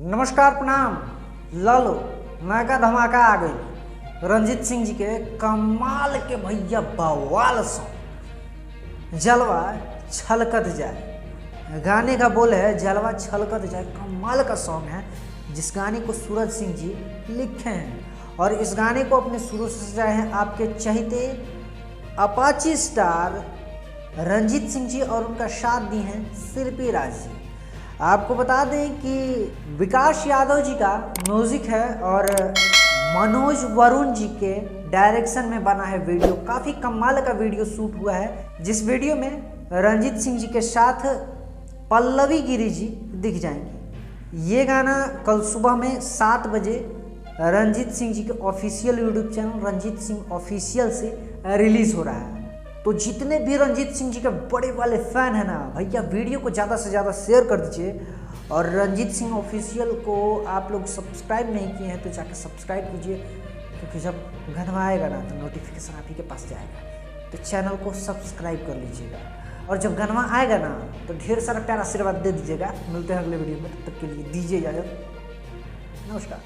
नमस्कार प्रणाम। लालो नयका धमाका आ गई रंजीत सिंह जी के कमाल के भैया बवाल सॉन्ग जलवा छलकत जाए। गाने का बोल है जलवा छलकत जाए। कमाल का सॉन्ग है जिस गाने को सूरज सिंह जी लिखे हैं और इस गाने को अपने शुरू से सजाए हैं आपके चहेते अपाची स्टार रंजीत सिंह जी और उनका साथ दिए हैं शिल्पी राज जी। आपको बता दें कि विकास यादव जी का म्यूजिक है और मनोज वरुण जी के डायरेक्शन में बना है वीडियो। काफ़ी कमाल का वीडियो शूट हुआ है जिस वीडियो में रंजीत सिंह जी के साथ पल्लवी गिरी जी दिख जाएंगे। ये गाना कल सुबह में 7 बजे रंजीत सिंह जी के official YouTube channel Ranjit Singh official से रिलीज़ हो रहा है। तो जितने भी रंजीत सिंह जी के बड़े वाले फ़ैन हैं ना भैया, वीडियो को ज़्यादा से ज़्यादा शेयर कर दीजिए और रंजीत सिंह ऑफिशियल को आप लोग सब्सक्राइब नहीं किए हैं तो जाकर सब्सक्राइब कीजिए, क्योंकि जब गाना आएगा ना तो नोटिफिकेशन आप ही के पास जाएगा। तो चैनल को सब्सक्राइब कर लीजिएगा और जब गाना आएगा ना तो ढेर सारा प्यार आशीर्वाद दे दीजिएगा। मिलते हैं अगले वीडियो में, तब तक के लिए दीजिए इजाज़त। नमस्कार।